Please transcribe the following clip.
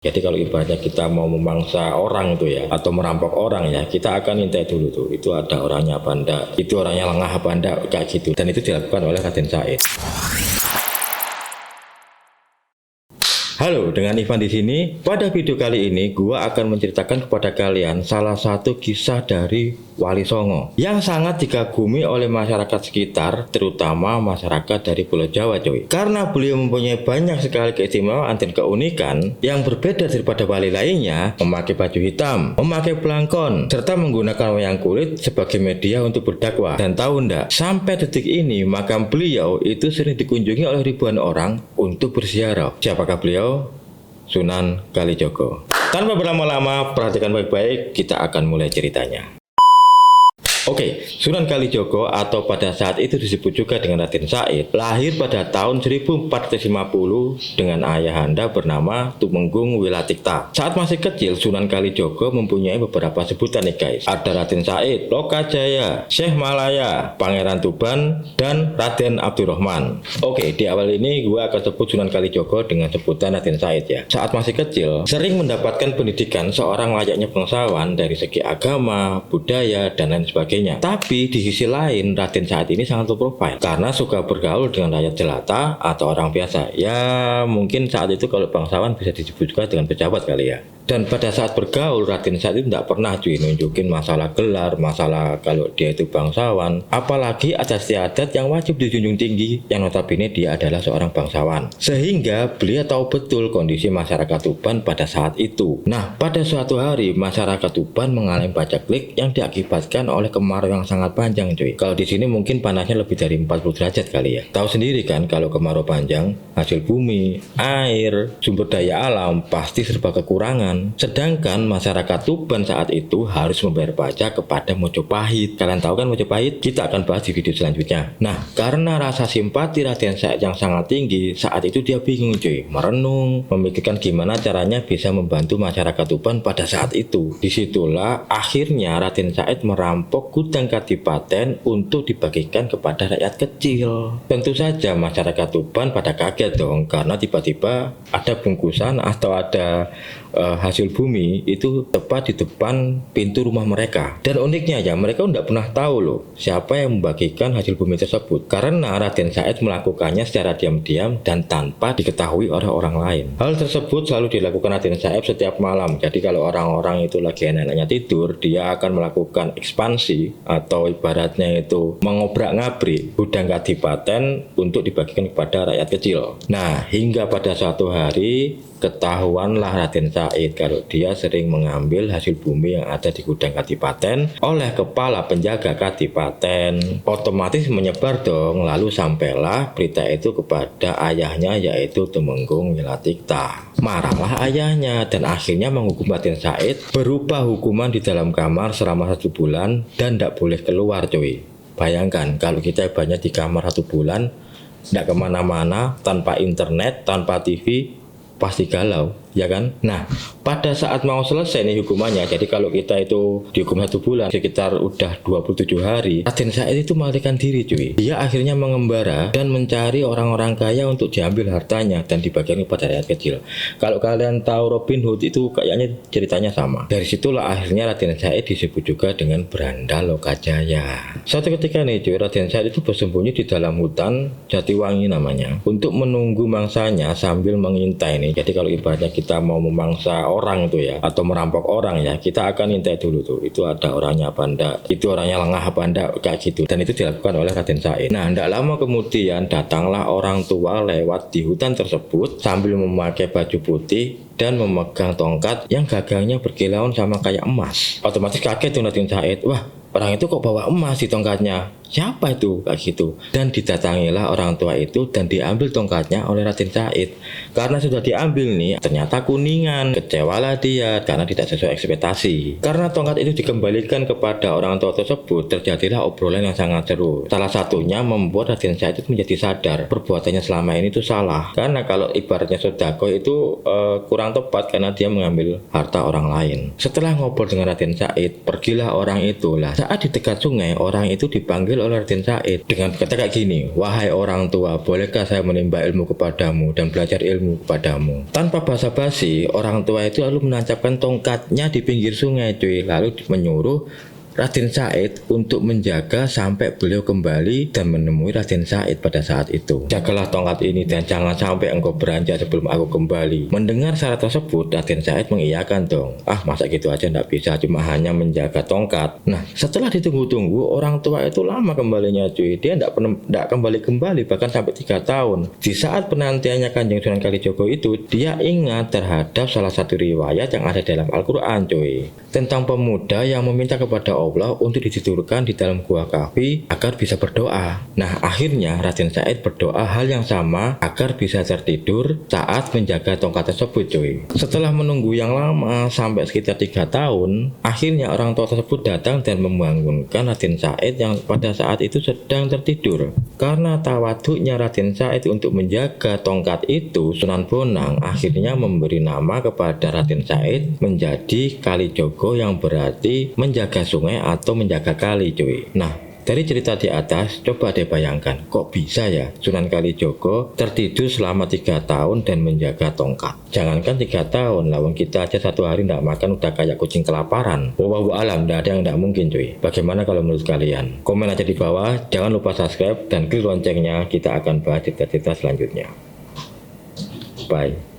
Jadi kalau ibaratnya kita mau memangsa orang itu ya, atau merampok orang ya, kita akan minta dulu tuh, itu ada orangnya apa enggak, itu orangnya lengah apa enggak, kayak gitu. Dan itu dilakukan oleh Raden Said. Halo, dengan Ivan di sini. Pada video kali ini, gua akan menceritakan kepada kalian salah satu kisah dari Wali Songo yang sangat dikagumi oleh masyarakat sekitar, terutama masyarakat dari Pulau Jawa, coy. Karena beliau mempunyai banyak sekali keistimewaan dan keunikan yang berbeda daripada wali lainnya, memakai baju hitam, memakai belangkon, serta menggunakan wayang kulit sebagai media untuk berdakwah. Dan tahu ndak, sampai detik ini makam beliau itu sering dikunjungi oleh ribuan orang untuk berziarah. Siapakah beliau? Sunan Kalijogo. Tanpa berlama-lama, perhatikan baik-baik, kita akan mulai ceritanya. Oke, Sunan Kalijogo atau pada saat itu disebut juga dengan Raden Said, lahir pada tahun 1450 dengan ayahanda bernama Tumenggung Wilatikta. Saat masih kecil, Sunan Kalijogo mempunyai beberapa sebutan nih guys. Ada Raden Said, Lokajaya, Syekh Malaya, Pangeran Tuban, dan Raden Abdurrahman. Oke, di awal ini gue akan sebut Sunan Kalijogo dengan sebutan Raden Said ya. Saat masih kecil, sering mendapatkan pendidikan seorang layaknya bangsawan dari segi agama, budaya, dan lain sebagainya. Tapi di sisi lain, Raden Said ini sangat low profile karena suka bergaul dengan rakyat jelata atau orang biasa. Ya mungkin saat itu kalau bangsawan bisa disebut juga dengan pejabat kali ya. Dan pada saat bergaul, Raden Said itu tidak pernah nunjukin masalah gelar, masalah kalau dia itu bangsawan, apalagi adat istiadat yang wajib dijunjung tinggi, yang notabene dia adalah seorang bangsawan. Sehingga beliau tahu betul kondisi masyarakat Tuban pada saat itu. Nah, pada suatu hari masyarakat Tuban mengalami paceklik yang diakibatkan oleh kemarau yang sangat panjang, cuy. Kalau di sini mungkin panasnya lebih dari 40 derajat kali ya. Tahu sendiri kan kalau kemarau panjang, hasil bumi, air, sumber daya alam pasti serba kekurangan. Sedangkan masyarakat Tuban saat itu harus membayar pajak kepada Mojopahit. Kalian tahu kan Mojopahit? Kita akan bahas di video selanjutnya. Nah, karena rasa simpati Raden Said yang sangat tinggi, saat itu dia bingung cuy, merenung, memikirkan gimana caranya bisa membantu masyarakat Tuban pada saat itu. Disitulah akhirnya Raden Said merampok gudang kadipaten untuk dibagikan kepada rakyat kecil. Tentu saja masyarakat Tuban pada kaget dong, karena tiba-tiba ada bungkusan atau ada hasil bumi itu tepat di depan pintu rumah mereka. Dan uniknya ya, mereka tidak pernah tahu loh siapa yang membagikan hasil bumi tersebut, karena Raden Said melakukannya secara diam-diam dan tanpa diketahui oleh orang lain. Hal tersebut selalu dilakukan Raden Said setiap malam. Jadi kalau orang-orang itu lagi enak-enaknya tidur, dia akan melakukan ekspansi atau ibaratnya itu mengobrak-ngabrik gudang kadipaten untuk dibagikan kepada rakyat kecil. Nah, hingga pada suatu hari ketahuanlah Raden Said kalau dia sering mengambil hasil bumi yang ada di gudang kadipaten oleh kepala penjaga kadipaten. Otomatis menyebar dong, lalu sampailah berita itu kepada ayahnya yaitu Tumenggung Wilatikta. Marahlah ayahnya dan akhirnya menghukum Raden Said berupa hukuman di dalam kamar selama 1 bulan dan tidak boleh keluar cuy. Bayangkan kalau kita banyak di kamar 1 bulan, tidak kemana-mana, tanpa internet, tanpa TV, pasti galau, ya kan? Nah, pada saat mau selesai nih hukumannya, jadi kalau kita itu dihukum 1 bulan, sekitar udah 27 hari, Raden Said itu melarikan diri cuy. Dia akhirnya mengembara dan mencari orang-orang kaya untuk diambil hartanya dan dibagikan kepada rakyat kecil. Kalau kalian tahu Robin Hood itu kayaknya ceritanya sama. Dari situlah akhirnya Raden Said disebut juga dengan Branda Lokajaya. Suatu ketika nih cuy, Raden Said itu bersembunyi di dalam hutan Jatiwangi namanya, untuk menunggu mangsanya sambil mengintai nih. Jadi kalau ibaratnya kita mau memangsa orang itu ya, atau merampok orang ya, kita akan minta dulu tuh, itu ada orangnya apa enggak, itu orangnya lengah apa enggak, kayak gitu. Dan itu dilakukan oleh Raden Said. Nah, tidak lama kemudian datanglah orang tua lewat di hutan tersebut sambil memakai baju putih dan memegang tongkat yang gagangnya berkilauan sama kayak emas. Otomatis kaget tuh Raden Said, wah, orang itu kok bawa emas di tongkatnya, siapa itu, kayak gitu. Dan didatangilah orang tua itu dan diambil tongkatnya oleh Raden Said. Karena sudah diambil nih, ternyata kuningan. Kecewalah dia karena tidak sesuai ekspektasi. Karena tongkat itu dikembalikan kepada orang tua tersebut, terjadilah obrolan yang sangat seru. Salah satunya membuat Raden Said itu menjadi sadar perbuatannya selama ini itu salah. Karena kalau ibaratnya sedekah itu kurang tepat karena dia mengambil harta orang lain. Setelah ngobrol dengan Raden Said, pergilah orang itu. Lah, saat di dekat sungai, orang itu dipanggil diambil oleh Raden Said dengan kata kayak gini, wahai orang tua, bolehkah saya menimba ilmu kepadamu dan belajar ilmu kepadamu? Tanpa basa-basi, orang tua itu lalu menancapkan tongkatnya di pinggir sungai cuy, lalu menyuruh Raden Said untuk menjaga sampai beliau kembali dan menemui Raden Said pada saat itu. Jagalah tongkat ini dan jangan sampai engkau beranjak sebelum aku kembali. Mendengar syarat tersebut, Raden Said mengiyakan dong. Masa gitu aja nggak bisa, cuma hanya menjaga tongkat. Nah, setelah ditunggu-tunggu, orang tua itu lama kembalinya cuy. Dia nggak kembali bahkan sampai 3 tahun. Di saat penantiannya Kanjeng Sunan Kalijogo itu, dia ingat terhadap salah satu riwayat yang ada dalam Al-Quran cuy, tentang pemuda yang meminta kepada Allah untuk ditidurkan di dalam gua kahfi agar bisa berdoa. Nah, akhirnya Raden Said berdoa hal yang sama agar bisa tertidur saat menjaga tongkat tersebut cuy. Setelah menunggu yang lama sampai sekitar 3 tahun, akhirnya orang tua tersebut datang dan membangunkan Raden Said yang pada saat itu sedang tertidur. Karena tawaduknya Raden Said untuk menjaga tongkat itu, Sunan Bonang akhirnya memberi nama kepada Raden Said menjadi Kalijogo, yang berarti menjaga sungai atau menjaga kali cuy. Nah, dari cerita di atas, coba deh bayangkan, kok bisa ya Sunan Kalijogo tertidur selama 3 tahun dan menjaga tongkat? Jangankan 3 tahun, lawan kita aja 1 hari nggak makan udah kayak kucing kelaparan. Wallahu alam, nggak ada yang nggak mungkin cuy. Bagaimana kalau menurut kalian? Komen aja di bawah, jangan lupa subscribe dan klik loncengnya, kita akan bahas cerita-cerita selanjutnya. Bye.